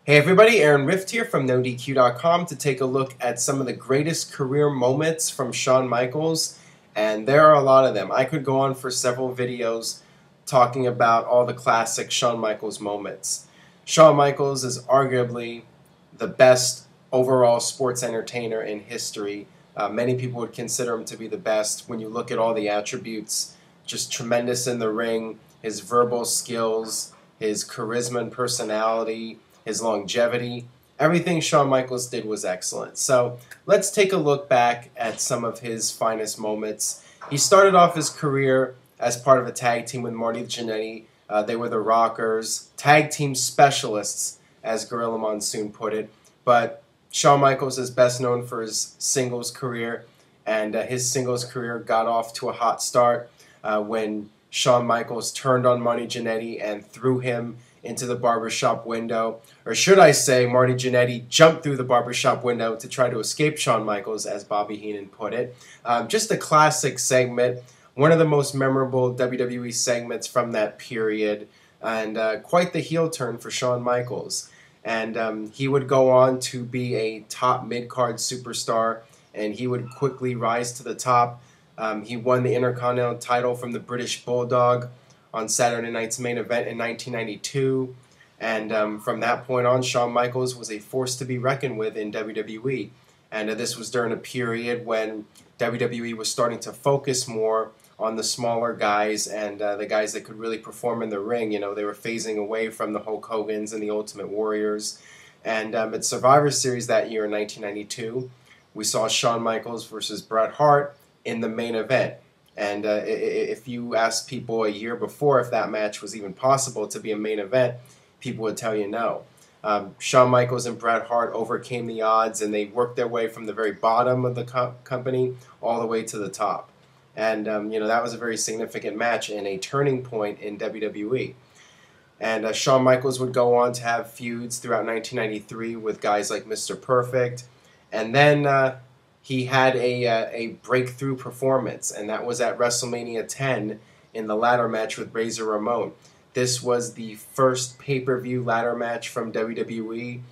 Hey everybody, Aaron Rift here from NoDQ.com to take a look at some of the greatest career moments from Shawn Michaels, and there are a lot of them. I could go on for several videos talking about all the classic Shawn Michaels moments. Shawn Michaels is arguably the best overall sports entertainer in history. Many people would consider him to be the best when you look at all the attributes. Just tremendous in the ring, his verbal skills, his charisma and personality, his longevity. Everything Shawn Michaels did was excellent. So let's take a look back at some of his finest moments. He started off his career as part of a tag team with Marty Jannetty. They were the Rockers, tag team specialists, as Gorilla Monsoon put it. But Shawn Michaels is best known for his singles career, and his singles career got off to a hot start when Shawn Michaels turned on Marty Jannetty and threw him into the barbershop window. Or should I say, Marty Jannetty jumped through the barbershop window to try to escape Shawn Michaels, as Bobby Heenan put it. Just a classic segment, one of the most memorable WWE segments from that period, and quite the heel turn for Shawn Michaels. And he would go on to be a top mid-card superstar, and he would quickly rise to the top. He won the Intercontinental title from the British Bulldog on Saturday Night's Main Event in 1992. And from that point on, Shawn Michaels was a force to be reckoned with in WWE. And this was during a period when WWE was starting to focus more on the smaller guys and the guys that could really perform in the ring. You know, they were phasing away from the Hulk Hogans and the Ultimate Warriors. And at Survivor Series that year in 1992, we saw Shawn Michaels versus Bret Hart in the main event. And if you asked people a year before if that match was even possible to be a main event, people would tell you no. Shawn Michaels and Bret Hart overcame the odds, and they worked their way from the very bottom of the company all the way to the top. And that was a very significant match and a turning point in WWE. And Shawn Michaels would go on to have feuds throughout 1993 with guys like Mr. Perfect. And then he had a breakthrough performance, and that was at WrestleMania 10 in the ladder match with Razor Ramon. This was the first pay-per-view ladder match from WWE,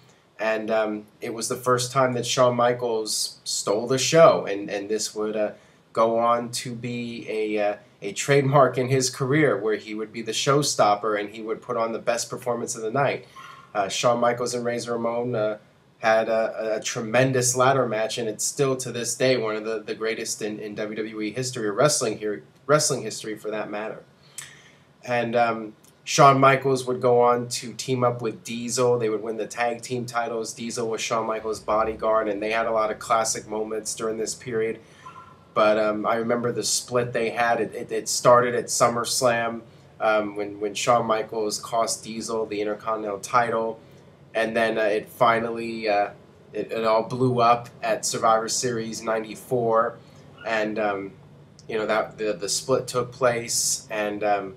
and it was the first time that Shawn Michaels stole the show, and this would go on to be a trademark in his career, where he would be the showstopper and he would put on the best performance of the night. Shawn Michaels and Razor Ramon had a tremendous ladder match, and it's still to this day one of the greatest in WWE history, or wrestling history for that matter. And Shawn Michaels would go on to team up with Diesel. They would win the tag team titles. Diesel was Shawn Michaels' bodyguard, and they had a lot of classic moments during this period. But I remember the split they had. It started at SummerSlam when Shawn Michaels cost Diesel the Intercontinental title. And then it finally, it all blew up at Survivor Series 94. And, that the split took place. And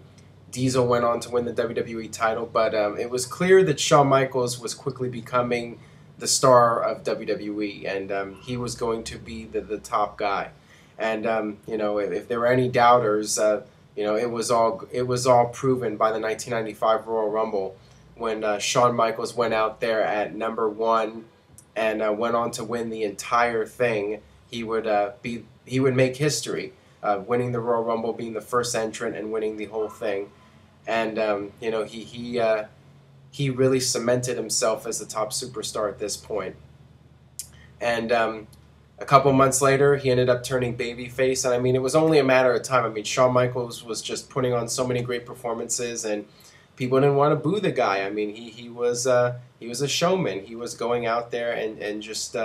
Diesel went on to win the WWE title. But it was clear that Shawn Michaels was quickly becoming the star of WWE. And he was going to be the top guy. And, if there were any doubters, it was all proven by the 1995 Royal Rumble, when Shawn Michaels went out there at number 1 and went on to win the entire thing. He would make history, winning the Royal Rumble, being the first entrant, and winning the whole thing. And he really cemented himself as the top superstar at this point. And a couple months later, he ended up turning babyface, and I mean, it was only a matter of time. I mean, Shawn Michaels was just putting on so many great performances, and people didn't want to boo the guy. I mean, he was a showman. He was going out there and just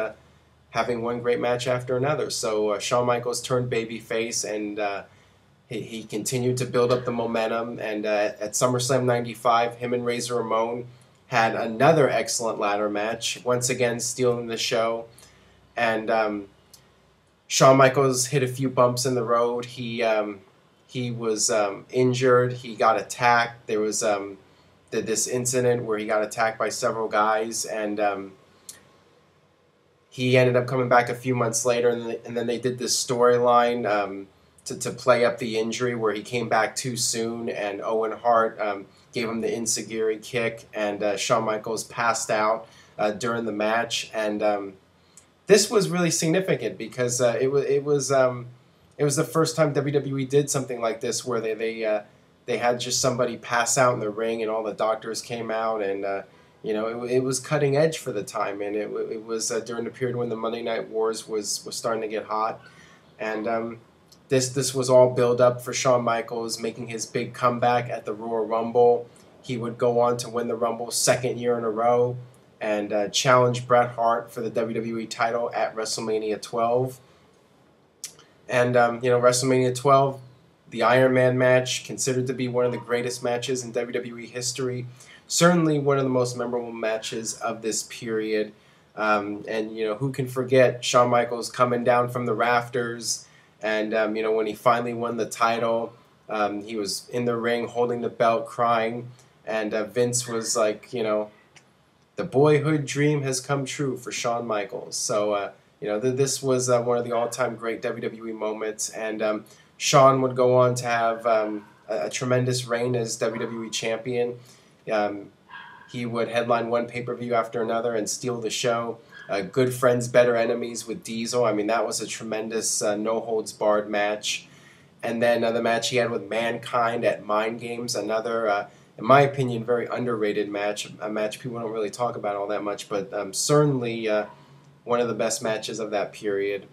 having one great match after another. So Shawn Michaels turned babyface, and he continued to build up the momentum. And at SummerSlam 95, him and Razor Ramon had another excellent ladder match, once again stealing the show. And Shawn Michaels hit a few bumps in the road. He was injured. He got attacked. There was this incident where he got attacked by several guys, and he ended up coming back a few months later, and then they did this storyline to play up the injury where he came back too soon, and Owen Hart gave him the enziguri kick, and Shawn Michaels passed out during the match. And this was really significant because it was the first time WWE did something like this, where they had just somebody pass out in the ring, and all the doctors came out, and you know, it was cutting edge for the time, and it was during the period when the Monday Night Wars was starting to get hot, and this was all build up for Shawn Michaels making his big comeback at the Royal Rumble. He would go on to win the Rumble second year in a row, and challenge Bret Hart for the WWE title at WrestleMania 12. And you know, WrestleMania 12, the Iron Man match, considered to be one of the greatest matches in WWE history. Certainly one of the most memorable matches of this period. And you know, who can forget Shawn Michaels coming down from the rafters, and you know, when he finally won the title, he was in the ring holding the belt, crying, and Vince was like, you know, the boyhood dream has come true for Shawn Michaels. So you know, this was one of the all-time great WWE moments, and Shawn would go on to have a tremendous reign as WWE champion. He would headline one pay-per-view after another and steal the show. Good Friends, Better Enemies with Diesel. I mean, that was a tremendous no-holds-barred match. And then the match he had with Mankind at Mind Games, another, in my opinion, very underrated match. A match people don't really talk about all that much, but certainly one of the best matches of that period.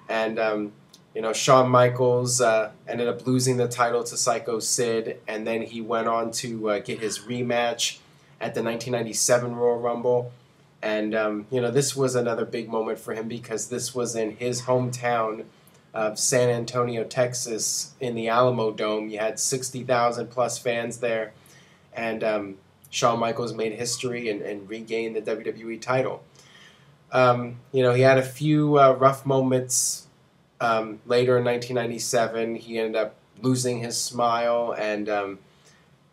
And you know, Shawn Michaels ended up losing the title to Psycho Sid, and then he went on to get his rematch at the 1997 Royal Rumble. And you know, this was another big moment for him because this was in his hometown of San Antonio, Texas, in the Alamo Dome. You had 60,000 plus fans there, and Shawn Michaels made history and regained the WWE title. You know, he had a few rough moments later in 1997. He ended up losing his smile, and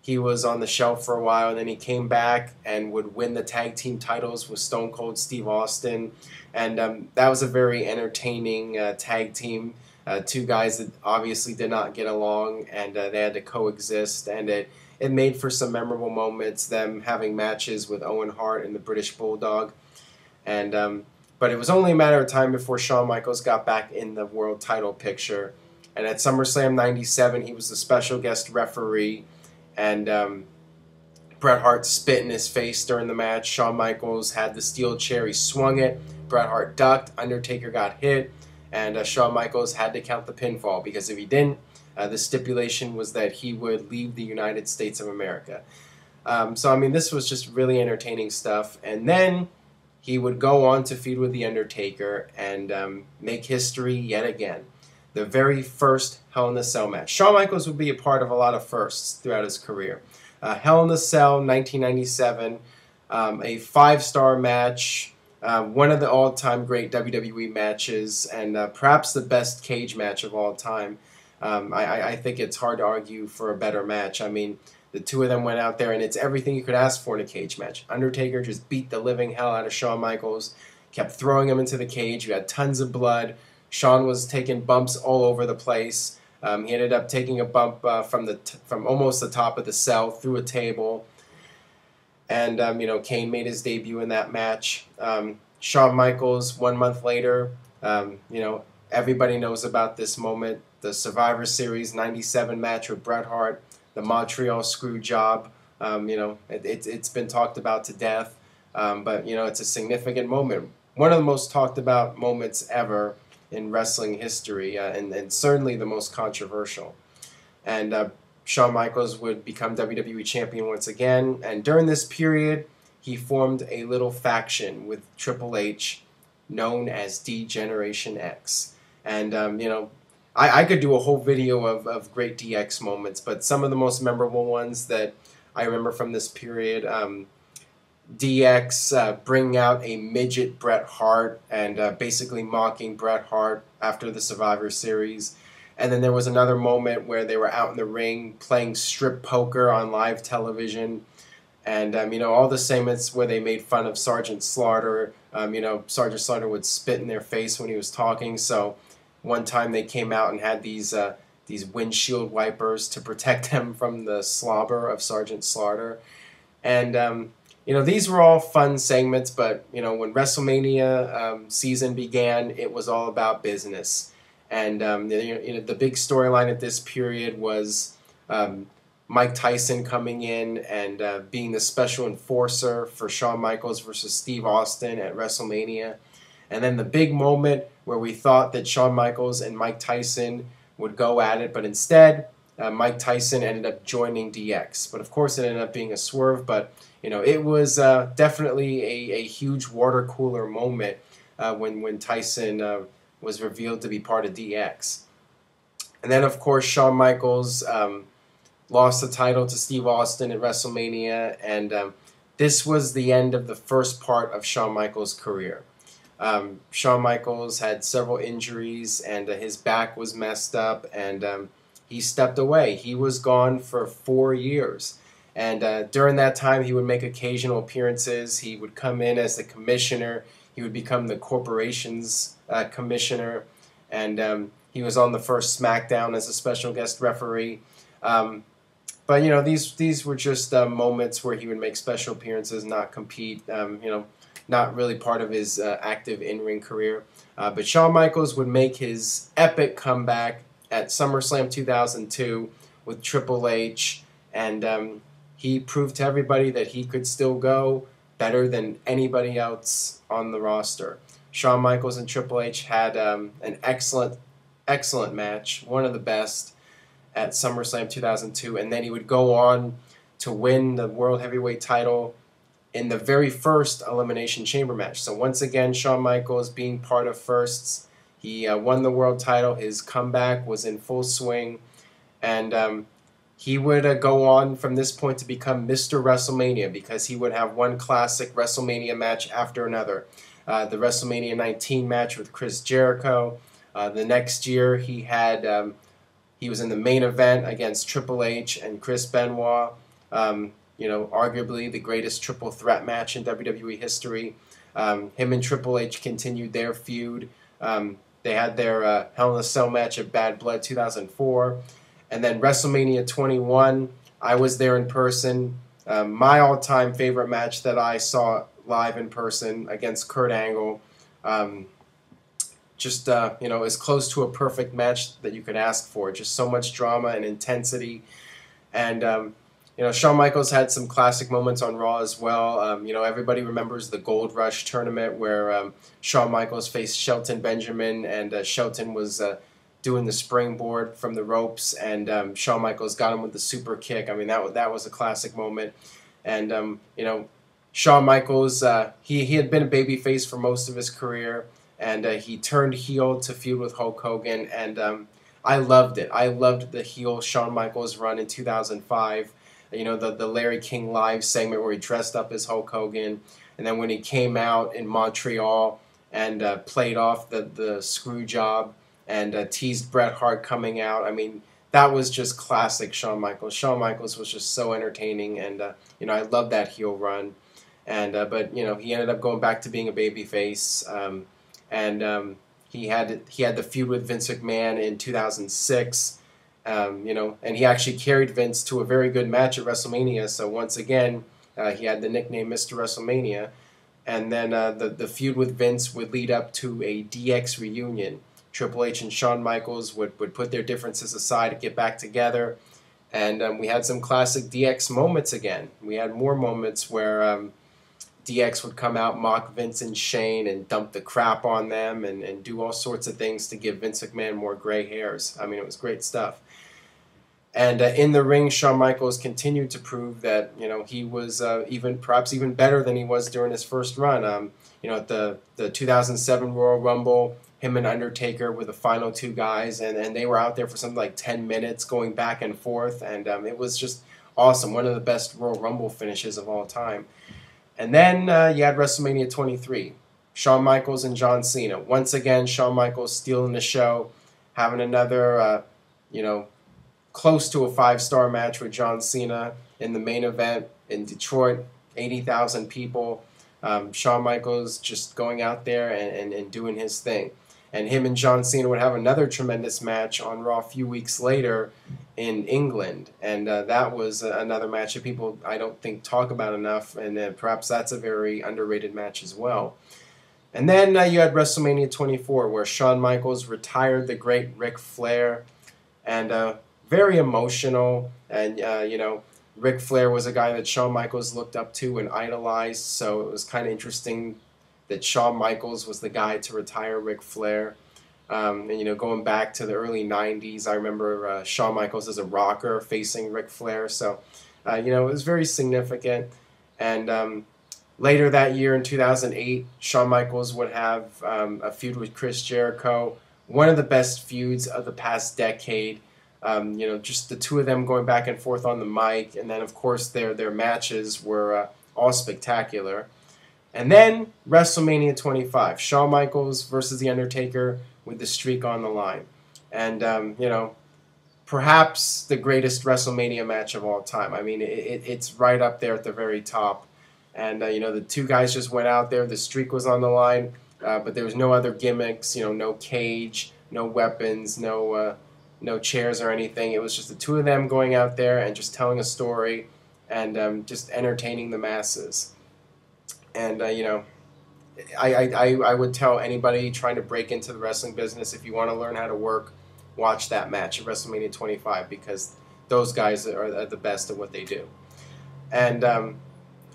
he was on the shelf for a while, and then he came back and would win the tag team titles with Stone Cold Steve Austin. And that was a very entertaining tag team. Two guys that obviously did not get along, and they had to coexist. And it made for some memorable moments, them having matches with Owen Hart and the British Bulldog. And but it was only a matter of time before Shawn Michaels got back in the world title picture. And at SummerSlam 97, he was the special guest referee. And Bret Hart spit in his face during the match. Shawn Michaels had the steel chair. He swung it. Bret Hart ducked. Undertaker got hit. And Shawn Michaels had to count the pinfall, because if he didn't, the stipulation was that he would leave the United States of America. So, I mean, this was just really entertaining stuff. And then he would go on to feud with The Undertaker and make history yet again. The very first Hell in a Cell match. Shawn Michaels would be a part of a lot of firsts throughout his career. Hell in a Cell, 1997, a 5-star match, one of the all-time great WWE matches, and perhaps the best cage match of all time. I think it's hard to argue for a better match. I mean, the two of them went out there, and it's everything you could ask for in a cage match. Undertaker just beat the living hell out of Shawn Michaels, kept throwing him into the cage. You had tons of blood. Shawn was taking bumps all over the place. He ended up taking a bump from almost the top of the cell through a table. And you know, Kane made his debut in that match. Shawn Michaels, 1 month later, you know, everybody knows about this moment. The Survivor Series 97 match with Bret Hart, the Montreal screw job. You know, it's been talked about to death. But you know, it's a significant moment. One of the most talked about moments ever in wrestling history, and certainly the most controversial. And Shawn Michaels would become WWE champion once again, and during this period, he formed a little faction with Triple H known as D-Generation X. And, you know, I could do a whole video of great DX moments, but some of the most memorable ones that I remember from this period, DX bringing out a midget Bret Hart and basically mocking Bret Hart after the Survivor Series. And then there was another moment where they were out in the ring playing strip poker on live television. And, you know, all the segments where they made fun of Sergeant Slaughter, you know, Sergeant Slaughter would spit in their face when he was talking. So one time they came out and had these these windshield wipers to protect them from the slobber of Sergeant Slaughter. And these were all fun segments, but when WrestleMania season began, it was all about business. And the big storyline at this period was Mike Tyson coming in and being the special enforcer for Shawn Michaels versus Steve Austin at WrestleMania. And then the big moment where we thought that Shawn Michaels and Mike Tyson would go at it, but instead Mike Tyson ended up joining DX. But of course it ended up being a swerve, but it was definitely a huge water cooler moment when Tyson was revealed to be part of DX. And then of course Shawn Michaels lost the title to Steve Austin at WrestleMania, and this was the end of the first part of Shawn Michaels' career. Shawn Michaels had several injuries, and his back was messed up, and he stepped away. He was gone for 4 years. And during that time, he would make occasional appearances. He would come in as the commissioner. He would become the corporation's commissioner. And he was on the first SmackDown as a special guest referee. But these were just moments where he would make special appearances, not compete, not really part of his active in-ring career. But Shawn Michaels would make his epic comeback at SummerSlam 2002 with Triple H, and he proved to everybody that he could still go better than anybody else on the roster. Shawn Michaels and Triple H had an excellent match, one of the best, at SummerSlam 2002, and then he would go on to win the World Heavyweight title in the very first Elimination Chamber match. So once again, Shawn Michaels being part of firsts. He won the world title. His comeback was in full swing, and he would go on from this point to become Mr. WrestleMania, because he would have one classic WrestleMania match after another. The WrestleMania 19 match with Chris Jericho. The next year he had he was in the main event against Triple H and Chris Benoit. Arguably the greatest triple threat match in WWE history. Him and Triple H continued their feud. They had their Hell in a Cell match at Bad Blood 2004. And then WrestleMania 21, I was there in person. My all-time favorite match that I saw live in person against Kurt Angle. As close to a perfect match that you could ask for. Just so much drama and intensity. And Shawn Michaels had some classic moments on Raw as well. Everybody remembers the Gold Rush tournament where Shawn Michaels faced Shelton Benjamin, and Shelton was doing the springboard from the ropes, and Shawn Michaels got him with the super kick. I mean, that was a classic moment. And Shawn Michaels, he had been a babyface for most of his career, and he turned heel to feud with Hulk Hogan, and I loved it. I loved the heel Shawn Michaels run in 2005. The Larry King Live segment where he dressed up as Hulk Hogan, and then when he came out in Montreal and played off the screw job and teased Bret Hart coming out. I mean, that was just classic Shawn Michaels. Shawn Michaels was just so entertaining, and I loved that heel run. And but he ended up going back to being a babyface, and he had the feud with Vince McMahon in 2006. And he actually carried Vince to a very good match at WrestleMania. So once again, he had the nickname Mr. WrestleMania. And then the feud with Vince would lead up to a DX reunion. Triple H and Shawn Michaels would put their differences aside to get back together. And we had some classic DX moments again. We had more moments where DX would come out, mock Vince and Shane, and dump the crap on them and do all sorts of things to give Vince McMahon more gray hairs. I mean, it was great stuff. And in the ring, Shawn Michaels continued to prove that he was perhaps even better than he was during his first run. At the 2007 Royal Rumble, him and Undertaker were the final two guys, and they were out there for something like 10 minutes going back and forth, and it was just awesome. One of the best Royal Rumble finishes of all time. And then you had WrestleMania 23, Shawn Michaels and John Cena. Once again, Shawn Michaels stealing the show, having another, close to a 5-star match with John Cena in the main event in Detroit, 80,000 people. Shawn Michaels just going out there and doing his thing. and him and John Cena would have another tremendous match on Raw a few weeks later in England, and that was another match that people, I don't think, talk about enough, and perhaps that's a very underrated match as well. And then you had WrestleMania 24, where Shawn Michaels retired the great Ric Flair, and very emotional. And you know, Ric Flair was a guy that Shawn Michaels looked up to and idolized, so it was kind of interesting that Shawn Michaels was the guy to retire Ric Flair. And you know, going back to the early '90s, I remember Shawn Michaels as a rocker facing Ric Flair. So, you know, it was very significant. And later that year in 2008, Shawn Michaels would have a feud with Chris Jericho, one of the best feuds of the past decade. You know, just the two of them going back and forth on the mic, and then of course their matches were all spectacular. And then WrestleMania 25, Shawn Michaels versus The Undertaker with the streak on the line. And, you know, perhaps the greatest WrestleMania match of all time. I mean, it's right up there at the very top. And, you know, the two guys just went out there. The streak was on the line, but there was no other gimmicks, you know, no cage, no weapons, no chairs or anything. It was just the two of them going out there and just telling a story and just entertaining the masses. And, you know, I would tell anybody trying to break into the wrestling business, if you want to learn how to work, watch that match at WrestleMania 25, because those guys are the best at what they do. And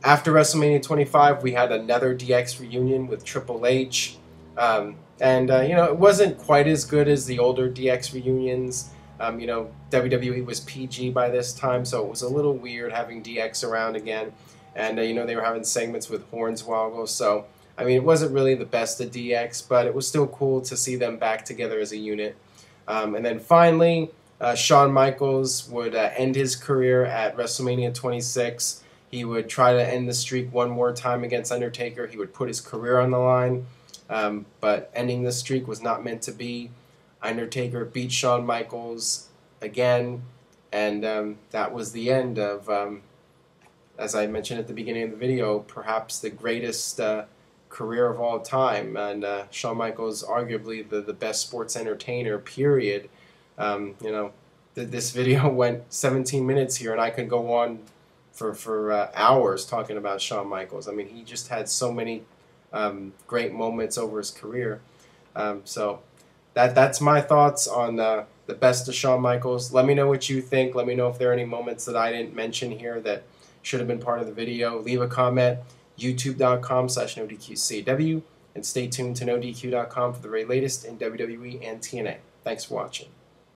after WrestleMania 25, we had another DX reunion with Triple H. You know, it wasn't quite as good as the older DX reunions. You know, WWE was PG by this time, so it was a little weird having DX around again. And, you know, they were having segments with Hornswoggle. So, I mean, it wasn't really the best of DX, but it was still cool to see them back together as a unit. And then finally, Shawn Michaels would end his career at WrestleMania 26. He would try to end the streak one more time against Undertaker. He would put his career on the line. But ending the streak was not meant to be. Undertaker beat Shawn Michaels again. And that was the end of... as I mentioned at the beginning of the video, perhaps the greatest career of all time, and Shawn Michaels arguably the best sports entertainer, period. You know, this video went 17 minutes here, and I could go on for hours talking about Shawn Michaels. I mean, he just had so many great moments over his career. So that's my thoughts on the best of Shawn Michaels. Let me know what you think. Let me know if there are any moments that I didn't mention here that should have been part of the video. Leave a comment, youtube.com/NoDQCW, and stay tuned to NoDQ.com for the very latest in WWE and TNA. Thanks for watching.